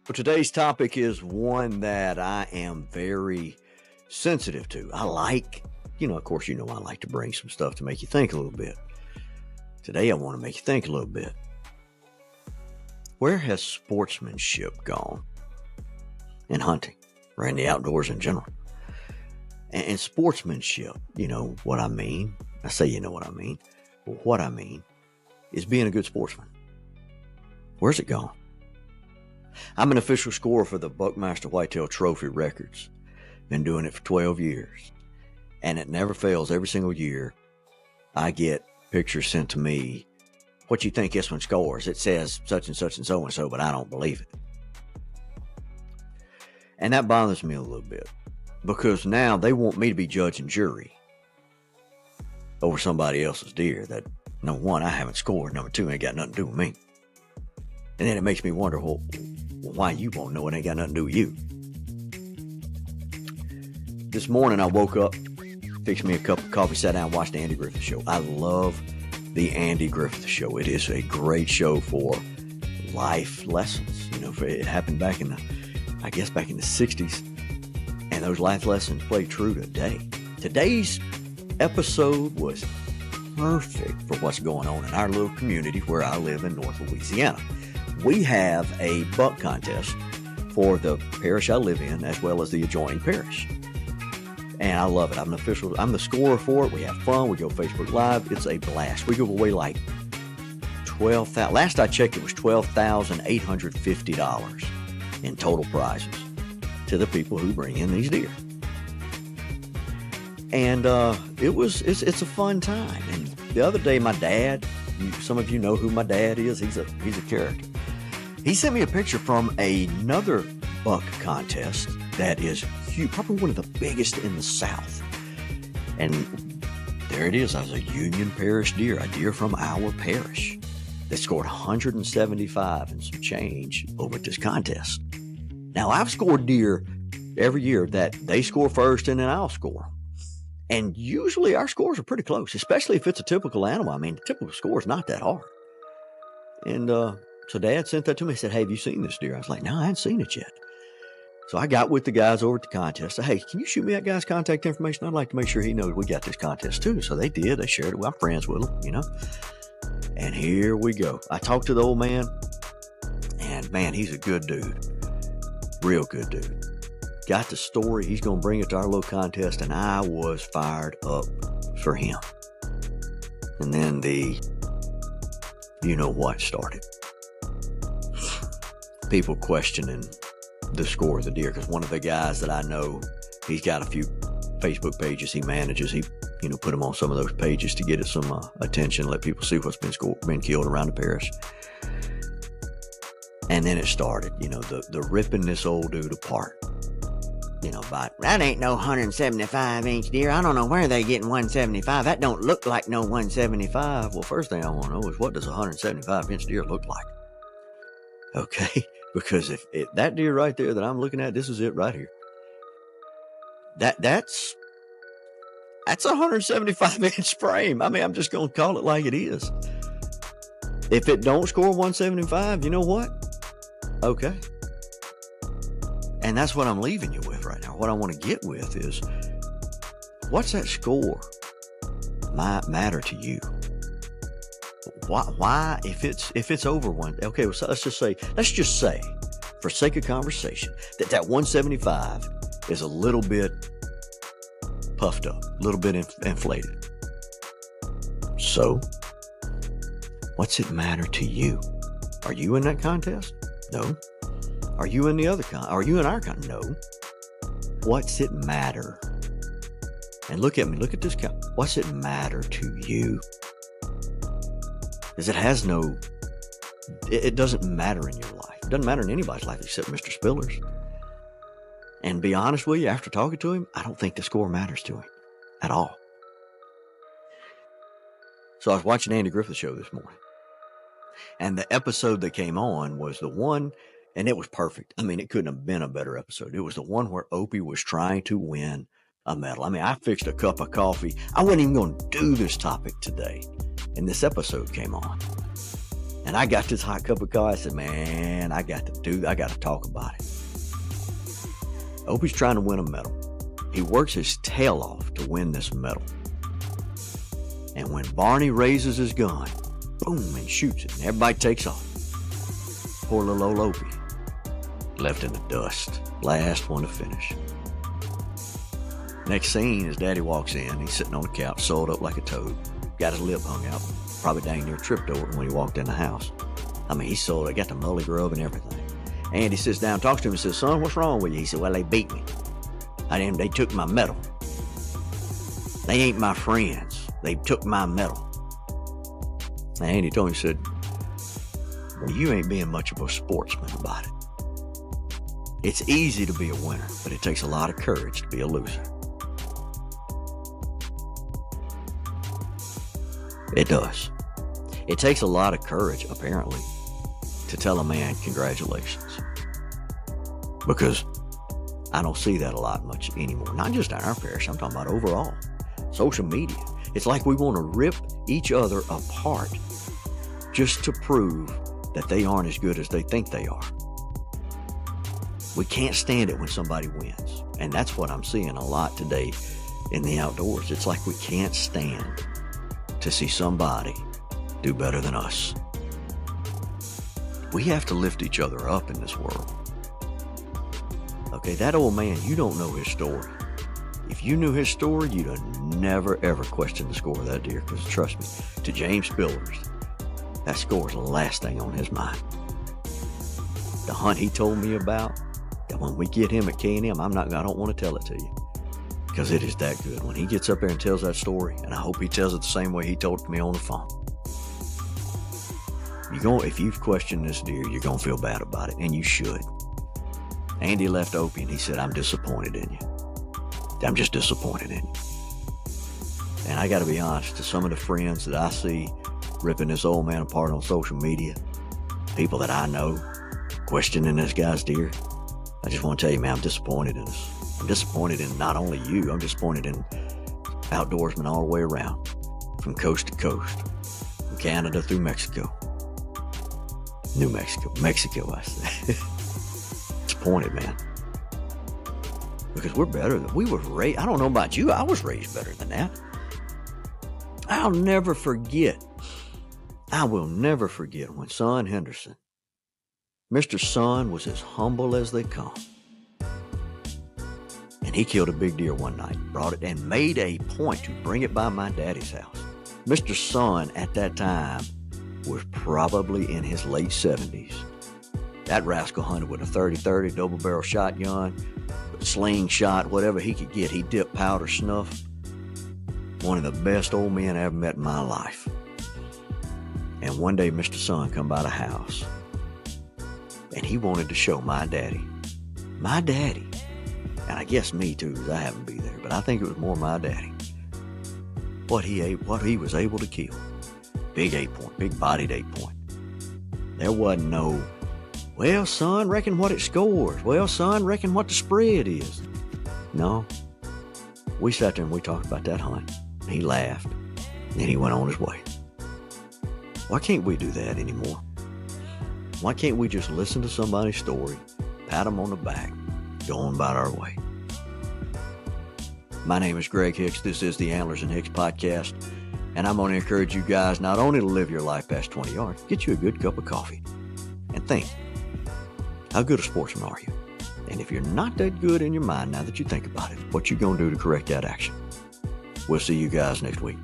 Well, today's topic is one that I am very sensitive to. I like, of course, I like to bring some stuff to make you think a little bit. Today, I want to make you think a little bit. Where has sportsmanship gone in hunting or in the outdoors in general? And sportsmanship, you know what I mean. I say you know what I mean. Well, what I mean is being a good sportsman. Where's it gone? I'm an official scorer for the Buckmaster Whitetail Trophy Records. Been doing it for 12 years. And it never fails. Every single year, I get pictures sent to me. What you think this one scores? It says such and such and so and so, but I don't believe it. And that bothers me a little bit. Because now they want me to be judge and jury over somebody else's deer that, number one, I haven't scored. Number two, ain't got nothing to do with me. And then it makes me wonder, well, why you won't know it ain't got nothing to do with you. This morning I woke up, fixed me a cup of coffee, sat down, watched the Andy Griffith Show. I love the Andy Griffith Show. It is a great show for life lessons. It happened back in the 60s. And those life lessons play true today. Today's episode was perfect for what's going on in our little community where I live in North Louisiana. We have a buck contest for the parish I live in as well as the adjoining parish. And I love it. I'm the scorer for it. We have fun. We go Facebook Live. It's a blast. We give away like $12,000. Last I checked, it was $12,850 in total prizes to the people who bring in these deer. And it's a fun time. And the other day, my dad, some of you know who my dad is. He's a character. He sent me a picture from another buck contest that is huge, probably one of the biggest in the South. And there it is. I was a Union Parish deer, a deer from our parish that scored 175 and some change over at this contest. Now, I've scored deer every year that they score first and then I'll score. And usually our scores are pretty close, especially if it's a typical animal. I mean, the typical score is not that hard. And so Dad sent that to me. He said, hey, have you seen this deer? I was like, no, I hadn't seen it yet. So I got with the guys over at the contest. I said, hey, can you shoot me that guy's contact information? I'd like to make sure he knows we got this contest too. So they did. They shared it. Well, I'm friends with them, And here we go. I talked to the old man. And man, he's a good dude. Real good dude. Got the story. He's going to bring it to our little contest. And I was fired up for him. And then the you-know-what started. People questioning the score of the deer. Because one of the guys that I know, he's got a few Facebook pages he manages. He, put them on some of those pages to get it some attention, let people see what's been killed around the parish. And then it started, the ripping this old dude apart. But that ain't no 175-inch deer. I don't know where they getting 175. That don't look like no 175. Well, first thing I want to know is what does a 175-inch deer look like? Okay, because if that deer right there that I'm looking at, this is it right here. That's a 175-inch frame. I mean, I'm just going to call it like it is. If it don't score 175, you know what? Okay. And that's what I'm leaving you with right now. What I want to get with is, what's that score might matter to you? Why if it's over one? Okay, well, so let's just say, for sake of conversation, that 175 is a little bit puffed up, a little bit inflated. So, what's it matter to you? Are you in that contest? No. Are you in the other Are you in our contest? No. What's it matter? And look at me. Look at this count. What's it matter to you? Because it doesn't matter in your life. It doesn't matter in anybody's life except Mr. Spiller's. And be honest with you, after talking to him, I don't think the score matters to him at all. So I was watching Andy Griffith Show this morning. And the episode that came on was the one, and it was perfect. I mean, it couldn't have been a better episode. It was the one where Opie was trying to win a medal. I mean, I fixed a cup of coffee. I wasn't even going to do this topic today. And this episode came on. And I got this hot cup of coffee. I said, man, I got to talk about it. Opie's trying to win a medal. He works his tail off to win this medal. And when Barney raises his gun, boom, and shoots it, and everybody takes off. Poor little old Opie, left in the dust, last one to finish. Next scene, his daddy walks in. He's sitting on the couch, sewed up like a toad, got his lip hung out, probably dang near tripped over it when he walked in the house. I mean, he's sewed up, got the mully grub and everything. Andy sits down, talks to him, and says, son, what's wrong with you? He said, well, they beat me. They took my medal. They ain't my friends. They took my medal. And Andy told him, he said, well, you ain't being much of a sportsman about it. It's easy to be a winner, but it takes a lot of courage to be a loser. It does. It takes a lot of courage, apparently, to tell a man congratulations. Because I don't see that a lot much anymore. Not just in our parish, I'm talking about overall. Social media. It's like we want to rip each other apart just to prove that they aren't as good as they think they are. We can't stand it when somebody wins. And that's what I'm seeing a lot today in the outdoors. It's like we can't stand to see somebody do better than us. We have to lift each other up in this world. Okay, that old man, you don't know his story. If you knew his story, you'd have never, ever questioned the score of that deer. Because trust me, to James Spillers, that score is the last thing on his mind. The hunt he told me about, that when we get him at K&M, I don't want to tell it to you. Because it is that good. When he gets up there and tells that story, and I hope he tells it the same way he told it to me on the phone. If you've questioned this deer, you're going to feel bad about it, and you should. Andy left Opie, and he said, I'm disappointed in you. I'm just disappointed in you. And I got to be honest, to some of the friends that I see ripping this old man apart on social media, people that I know questioning this guy's deer, I just want to tell you, man, I'm disappointed in us. I'm disappointed in not only you, I'm disappointed in outdoorsmen all the way around, from coast to coast, from Canada through Mexico. Mexico, I say. Disappointed, man. Because we're better than we were raised. I don't know about you, I was raised better than that. I will never forget when Son Henderson, Mr. Son was as humble as they come. And he killed a big deer one night, brought it and made a point to bring it by my daddy's house. Mr. Son at that time was probably in his late 70s. That rascal hunted with a 30-30 double barrel shotgun, slingshot, whatever he could get. He dipped powder snuff. One of the best old men I ever met in my life. And one day Mr. Son come by the house and he wanted to show my daddy, and I guess me too, because I happened to be there, but I think it was more my daddy, what he was able to kill. Big 8-point, big bodied 8-point. There wasn't no, well, son, reckon what it scores. Well, son, reckon what the spread is. No. We sat there and we talked about that hunt. He laughed, and he went on his way. Why can't we do that anymore? Why can't we just listen to somebody's story, pat them on the back, go on about our way? My name is Greg Hicks. This is the Antlers and Hicks podcast, and I'm going to encourage you guys not only to live your life past 20 yards, get you a good cup of coffee, and think, how good a sportsman are you? And if you're not that good in your mind now that you think about it, what you going to do to correct that action? We'll see you guys next week.